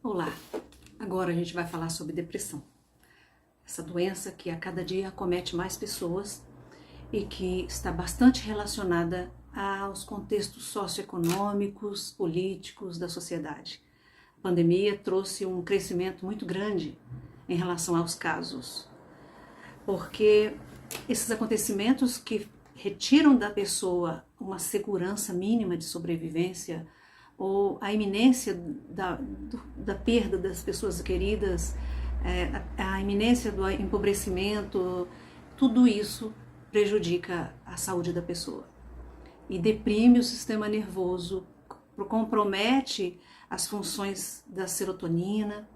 Olá, agora a gente vai falar sobre depressão. Essa doença que a cada dia acomete mais pessoas e que está bastante relacionada aos contextos socioeconômicos, políticos da sociedade. A pandemia trouxe um crescimento muito grande em relação aos casos, porque esses acontecimentos que retiram da pessoa uma segurança mínima de sobrevivência ou a iminência da perda das pessoas queridas, a iminência do empobrecimento, tudo isso prejudica a saúde da pessoa e deprime o sistema nervoso, compromete as funções da serotonina.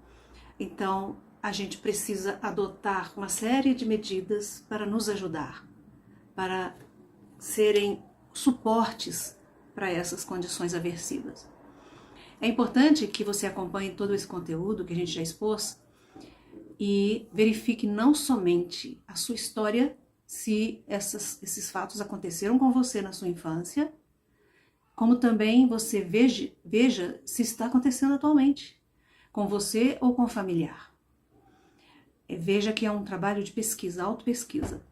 Então, a gente precisa adotar uma série de medidas para nos ajudar, para serem suportes para essas condições aversivas. É importante que você acompanhe todo esse conteúdo que a gente já expôs e verifique não somente a sua história, se esses fatos aconteceram com você na sua infância, como também você veja se está acontecendo atualmente, com você ou com o familiar. Veja que é um trabalho de pesquisa, autopesquisa.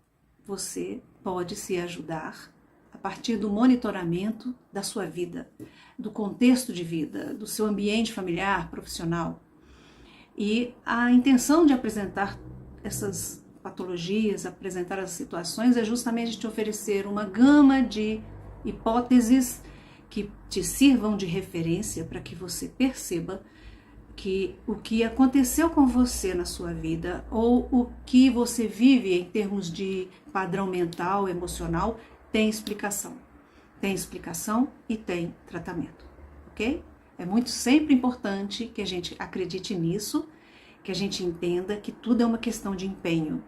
Você pode se ajudar a partir do monitoramento da sua vida, do contexto de vida, do seu ambiente familiar, profissional. E a intenção de apresentar essas patologias, apresentar as situações, é justamente te oferecer uma gama de hipóteses que te sirvam de referência para que você perceba que o que aconteceu com você na sua vida ou o que você vive em termos de padrão mental, emocional, tem explicação. Tem explicação e tem tratamento, ok? É muito sempre importante que a gente acredite nisso, que a gente entenda que tudo é uma questão de empenho.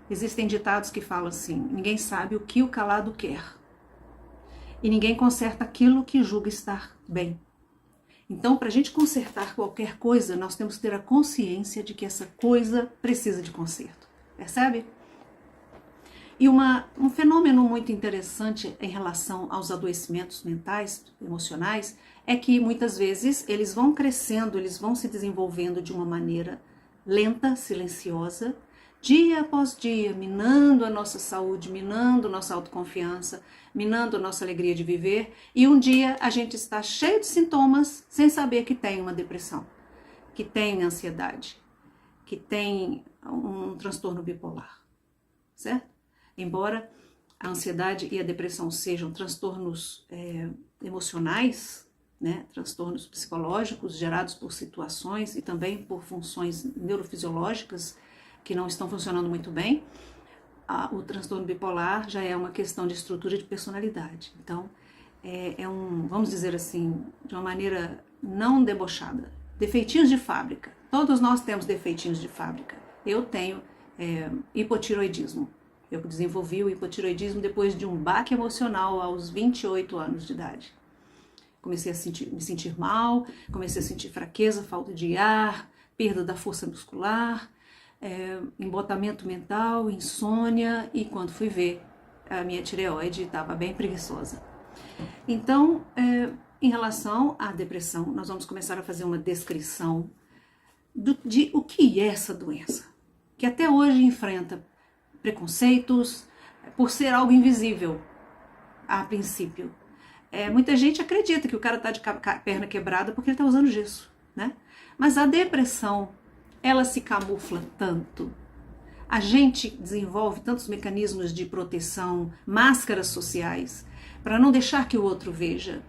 Existem ditados que falam assim: ninguém sabe o que o calado quer e ninguém conserta aquilo que julga estar bem. Então, para a gente consertar qualquer coisa, nós temos que ter a consciência de que essa coisa precisa de conserto, percebe? E um fenômeno muito interessante em relação aos adoecimentos mentais, emocionais, é que muitas vezes eles vão crescendo, eles vão se desenvolvendo de uma maneira lenta, silenciosa, dia após dia, minando a nossa saúde, minando nossa autoconfiança, minando a nossa alegria de viver, e um dia a gente está cheio de sintomas sem saber que tem uma depressão, que tem ansiedade, que tem um transtorno bipolar, certo? Embora a ansiedade e a depressão sejam transtornos emocionais, né, transtornos psicológicos gerados por situações e também por funções neurofisiológicas que não estão funcionando muito bem, o transtorno bipolar já é uma questão de estrutura de personalidade. Então, vamos dizer assim, de uma maneira não debochada, defeitinhos de fábrica. Todos nós temos defeitinhos de fábrica. Eu tenho hipotiroidismo. Eu desenvolvi o hipotiroidismo depois de um baque emocional aos 28 anos de idade. Comecei a me sentir mal, comecei a sentir fraqueza, falta de ar, perda da força muscular, embotamento mental, insônia, e quando fui ver, a minha tireoide estava bem preguiçosa. Então, em relação à depressão, nós vamos começar a fazer uma descrição de o que é essa doença, que até hoje enfrenta preconceitos por ser algo invisível, a princípio. Muita gente acredita que o cara está de perna quebrada porque ele está usando gesso, né? Mas a depressão, ela se camufla tanto. A gente desenvolve tantos mecanismos de proteção, máscaras sociais, para não deixar que o outro veja.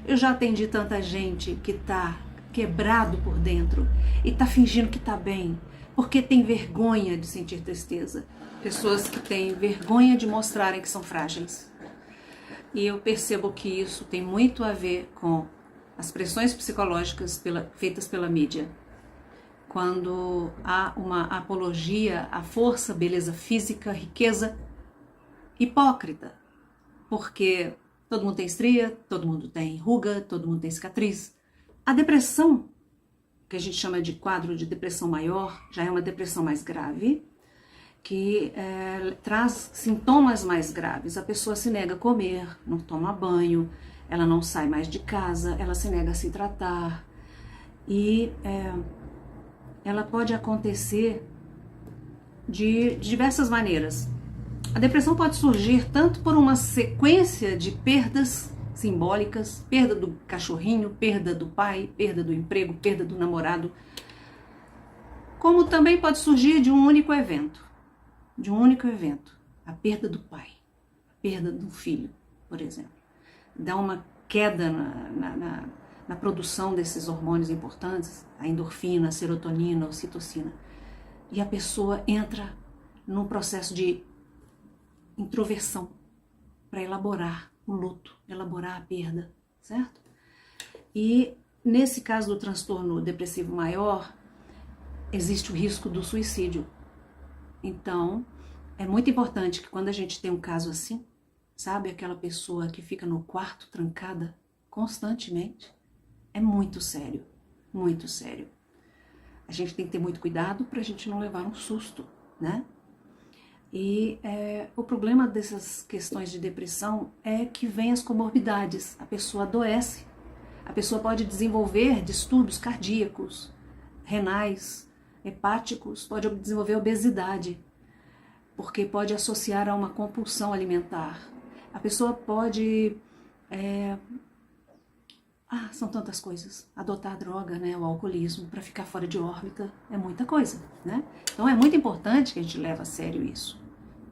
Eu já atendi tanta gente que está quebrado por dentro e está fingindo que está bem, porque tem vergonha de sentir tristeza. Pessoas que têm vergonha de mostrarem que são frágeis. E eu percebo que isso tem muito a ver com as pressões psicológicas feitas pela mídia. Quando há uma apologia à força, beleza física, riqueza, hipócrita. Porque todo mundo tem estria, todo mundo tem ruga, todo mundo tem cicatriz. A depressão, que a gente chama de quadro de depressão maior, já é uma depressão mais grave, que traz sintomas mais graves. A pessoa se nega a comer, não toma banho, ela não sai mais de casa, ela se nega a se tratar. E ela pode acontecer de diversas maneiras. A depressão pode surgir tanto por uma sequência de perdas simbólicas, perda do cachorrinho, perda do pai, perda do emprego, perda do namorado, como também pode surgir de um único evento, a perda do pai, a perda do filho, por exemplo. Dá uma queda na produção desses hormônios importantes, a endorfina, a serotonina, a ocitocina, e a pessoa entra num processo de introversão para elaborar o luto, elaborar a perda, certo? E nesse caso do transtorno depressivo maior, existe o risco do suicídio. Então, é muito importante que quando a gente tem um caso assim, sabe, aquela pessoa que fica no quarto trancada constantemente, é muito sério, muito sério. A gente tem que ter muito cuidado para a gente não levar um susto, né? E o problema dessas questões de depressão é que vem as comorbidades, a pessoa adoece, a pessoa pode desenvolver distúrbios cardíacos, renais, hepáticos, pode desenvolver obesidade, porque pode associar a uma compulsão alimentar. A pessoa pode, são tantas coisas, adotar a droga, né, o alcoolismo, para ficar fora de órbita, é muita coisa, né? Então é muito importante que a gente leve a sério isso,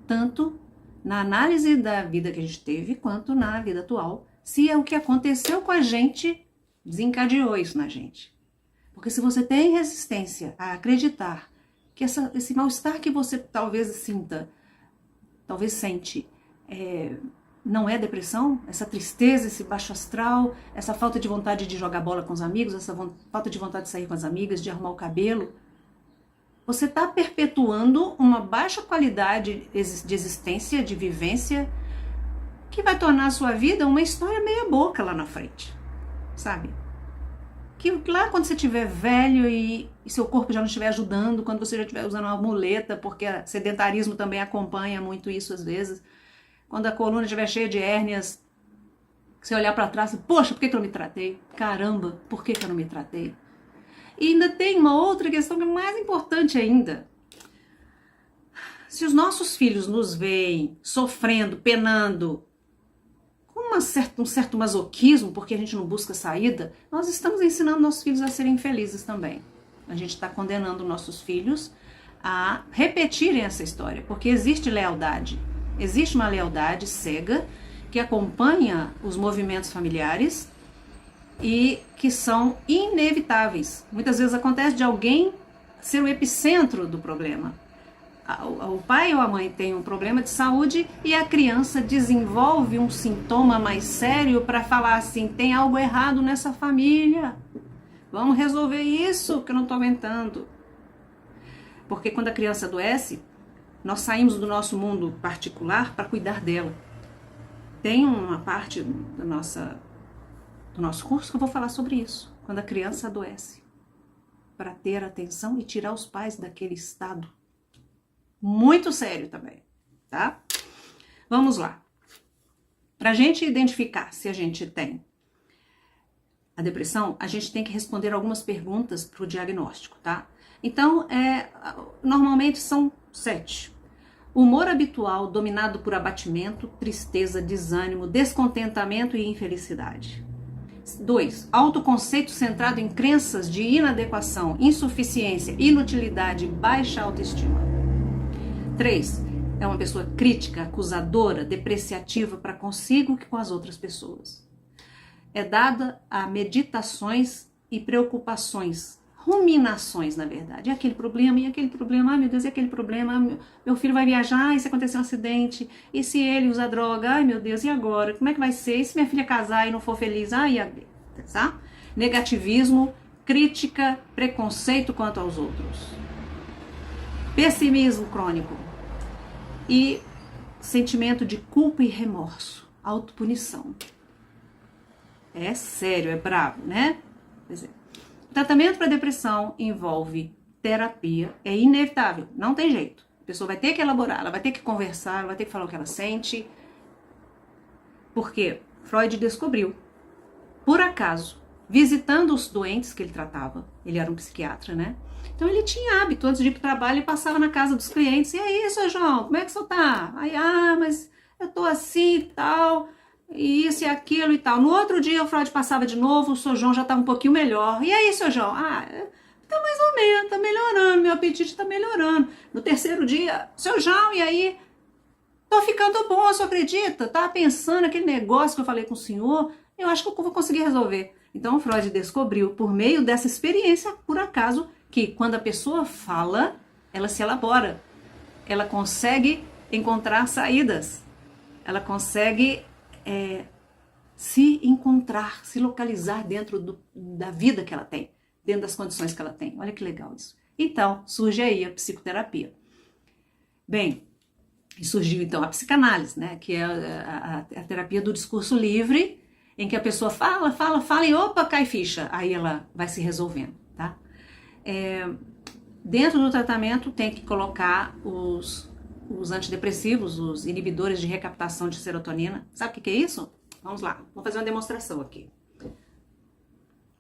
tanto na análise da vida que a gente teve, quanto na vida atual, se é o que aconteceu com a gente desencadeou isso na gente. Porque se você tem resistência a acreditar que esse mal-estar que você talvez sinta, talvez sente, não é depressão, essa tristeza, esse baixo astral, essa falta de vontade de jogar bola com os amigos, essa falta de vontade de sair com as amigas, de arrumar o cabelo, você está perpetuando uma baixa qualidade de existência, de vivência, que vai tornar a sua vida uma história meia boca lá na frente, sabe? Que lá quando você estiver velho e seu corpo já não estiver ajudando, quando você já estiver usando uma muleta, porque o sedentarismo também acompanha muito isso às vezes, quando a coluna estiver cheia de hérnias, você olhar para trás e, poxa, por que eu não me tratei? Caramba, por que eu não me tratei? E ainda tem uma outra questão que é mais importante ainda. Se os nossos filhos nos veem sofrendo, penando, com um certo masoquismo, porque a gente não busca saída, nós estamos ensinando nossos filhos a serem infelizes também. A gente está condenando nossos filhos a repetirem essa história, porque existe lealdade. Existe uma lealdade cega que acompanha os movimentos familiares e que são inevitáveis. Muitas vezes acontece de alguém ser o epicentro do problema. O pai ou a mãe tem um problema de saúde e a criança desenvolve um sintoma mais sério para falar assim, tem algo errado nessa família. Vamos resolver isso que eu não estou aguentando. Porque quando a criança adoece, nós saímos do nosso mundo particular para cuidar dela. Tem uma parte do nosso curso que eu vou falar sobre isso. Quando a criança adoece. Para ter atenção e tirar os pais daquele estado. Muito sério também, tá? Vamos lá. Para a gente identificar se a gente tem a depressão, a gente tem que responder algumas perguntas para o diagnóstico, tá? Então, normalmente são 7. Humor habitual dominado por abatimento, tristeza, desânimo, descontentamento e infelicidade. 2. Autoconceito centrado em crenças de inadequação, insuficiência, inutilidade, baixa autoestima. 3. É uma pessoa crítica, acusadora, depreciativa para consigo e com as outras pessoas. É dada a meditações e preocupações, ruminações, na verdade. É aquele problema, ai meu Deus, é aquele problema, meu filho vai viajar, e se acontecer um acidente, e se ele usar droga, ai meu Deus, e agora? Como é que vai ser? E se minha filha casar e não for feliz? Tá? Negativismo, crítica, preconceito quanto aos outros. Pessimismo crônico. E sentimento de culpa e remorso, autopunição. É sério, é bravo, né? Pois é. O tratamento para depressão envolve terapia, é inevitável, não tem jeito. A pessoa vai ter que elaborar, ela vai ter que conversar, ela vai ter que falar o que ela sente. Porque Freud descobriu, por acaso, visitando os doentes que ele tratava. Ele era um psiquiatra, né? Então ele tinha hábito, antes de ir para o trabalho, ele passava na casa dos clientes. E aí, seu João, como é que você tá? Aí, mas eu tô assim e tal, e isso e aquilo e tal. No outro dia o Freud passava de novo, o seu João já estava um pouquinho melhor. E aí, seu João? Tá mais ou menos, tá melhorando, meu apetite tá melhorando. No terceiro dia, seu João, e aí? Tô ficando bom, você acredita? Tava pensando aquele negócio que eu falei com o senhor, eu acho que eu vou conseguir resolver. Então o Freud descobriu, por meio dessa experiência, por acaso, que quando a pessoa fala, ela se elabora. Ela consegue encontrar saídas. Ela consegue se encontrar, se localizar dentro da vida que ela tem, dentro das condições que ela tem. Olha que legal isso. Então, surge aí a psicoterapia. Bem, surgiu então a psicanálise, né, que é a terapia do discurso livre, em que a pessoa fala e opa, cai ficha, aí ela vai se resolvendo, tá? Dentro do tratamento tem que colocar os antidepressivos, os inibidores de recaptação de serotonina. Sabe o que é isso? Vamos lá, vamos fazer uma demonstração aqui.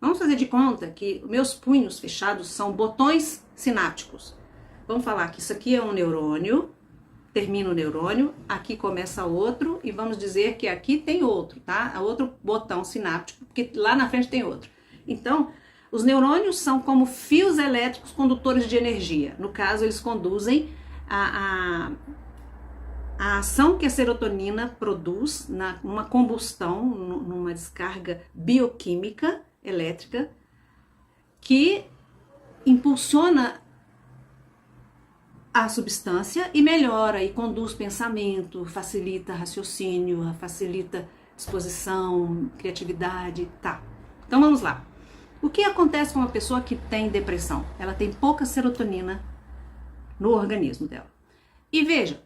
Vamos fazer de conta que meus punhos fechados são botões sinápticos. Vamos falar que isso aqui é um neurônio, termina o neurônio, aqui começa outro e vamos dizer que aqui tem outro, tá? Outro botão sináptico, porque lá na frente tem outro. Então, os neurônios são como fios elétricos condutores de energia. No caso, eles conduzem a ação que a serotonina produz numa combustão, numa descarga bioquímica elétrica, que impulsiona a substância e melhora e conduz pensamento, facilita raciocínio, facilita exposição, criatividade, tá. Então vamos lá. O que acontece com uma pessoa que tem depressão? Ela tem pouca serotonina no organismo dela. E veja,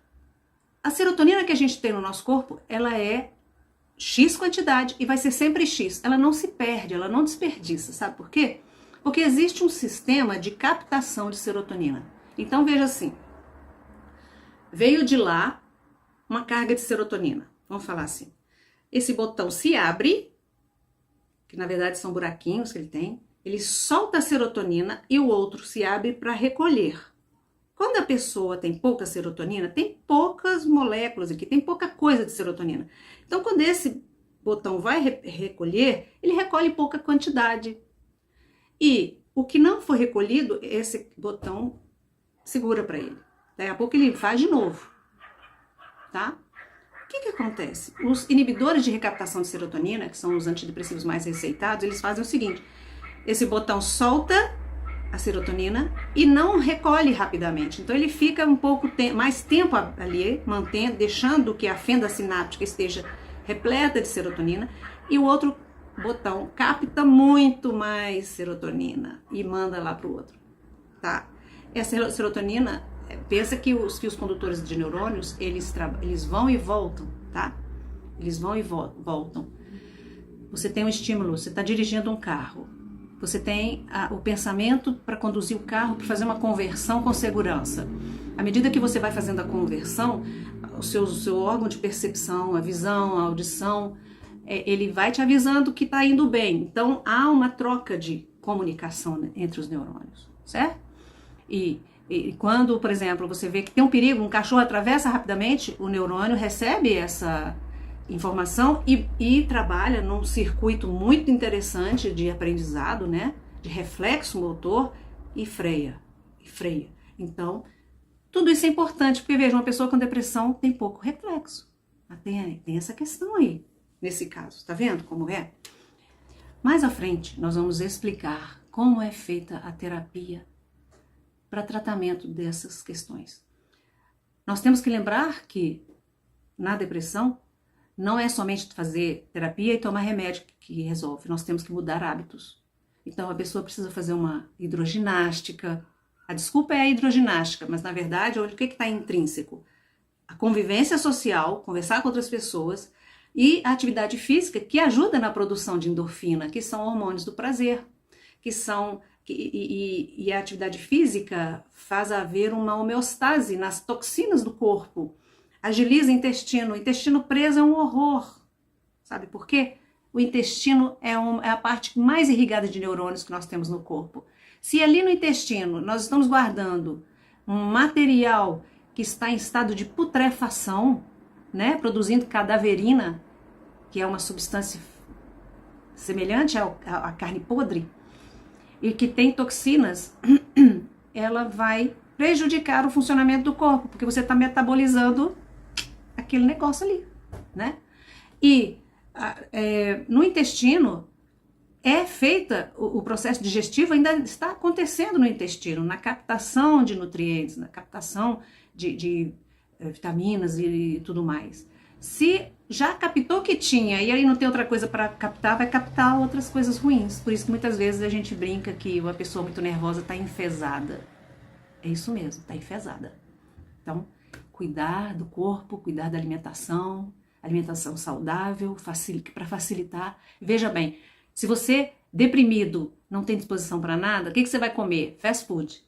a serotonina que a gente tem no nosso corpo, ela é X quantidade e vai ser sempre X. Ela não se perde, ela não desperdiça. Sabe por quê? Porque existe um sistema de captação de serotonina. Então veja assim, veio de lá uma carga de serotonina, vamos falar assim. Esse botão se abre, que na verdade são buraquinhos que ele solta a serotonina e o outro se abre para recolher. Quando a pessoa tem pouca serotonina, tem poucas moléculas aqui, tem pouca coisa de serotonina. Então quando esse botão vai recolher, ele recolhe pouca quantidade. E o que não foi recolhido, esse botão segura para ele. Daqui a pouco ele faz de novo, tá? O que acontece? Os inibidores de recaptação de serotonina, que são os antidepressivos mais receitados, eles fazem o seguinte, esse botão solta a serotonina e não recolhe rapidamente. Então ele fica um pouco mais tempo ali, mantendo, deixando que a fenda sináptica esteja repleta de serotonina, e o outro botão capta muito mais serotonina e manda lá para o outro, tá? Essa serotonina, pensa que os fios condutores de neurônios, eles vão e voltam, tá? Eles vão e voltam. Você tem um estímulo, você está dirigindo um carro. Você tem o pensamento para conduzir o carro, para fazer uma conversão com segurança. À medida que você vai fazendo a conversão, o seu órgão de percepção, a visão, a audição, ele vai te avisando que está indo bem. Então, há uma troca de comunicação entre os neurônios, certo? E quando, por exemplo, você vê que tem um perigo, um cachorro atravessa rapidamente, o neurônio recebe essa informação e trabalha num circuito muito interessante de aprendizado, né? De reflexo motor e freia. Então, tudo isso é importante, porque veja, uma pessoa com depressão tem pouco reflexo. Tem essa questão aí, nesse caso. Tá vendo como é? Mais à frente, nós vamos explicar como é feita a terapia para tratamento dessas questões. Nós temos que lembrar que na depressão não é somente fazer terapia e tomar remédio que resolve, nós temos que mudar hábitos. Então a pessoa precisa fazer uma hidroginástica. A desculpa é a hidroginástica, mas na verdade o que está intrínseco? A convivência social, conversar com outras pessoas e a atividade física que ajuda na produção de endorfina, que são hormônios do prazer, e a atividade física faz haver uma homeostase nas toxinas do corpo, agiliza o intestino preso é um horror, sabe por quê? o intestino é a parte mais irrigada de neurônios que nós temos no corpo. Se ali no intestino nós estamos guardando um material que está em estado de putrefação, né, produzindo cadaverina, que é uma substância semelhante à carne podre, e que tem toxinas, ela vai prejudicar o funcionamento do corpo, porque você está metabolizando aquele negócio ali, né? E no intestino é feita, o processo digestivo ainda está acontecendo no intestino, na captação de nutrientes, na captação de vitaminas e tudo mais. Se já captou que tinha e aí não tem outra coisa para captar, vai captar outras coisas ruins. Por isso que muitas vezes a gente brinca que uma pessoa muito nervosa está enfesada. É isso mesmo, está enfesada. Então, cuidar do corpo, cuidar da alimentação saudável, para facilitar. Veja bem, se você, deprimido, não tem disposição para nada, o que você vai comer? Fast food.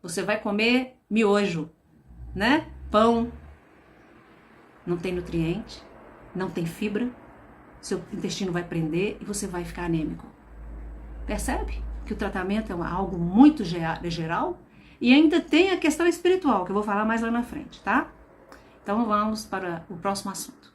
Você vai comer miojo, né? Pão. Não tem nutriente, não tem fibra, seu intestino vai prender e você vai ficar anêmico. Percebe que o tratamento é algo muito geral? E ainda tem a questão espiritual, que eu vou falar mais lá na frente, tá? Então vamos para o próximo assunto.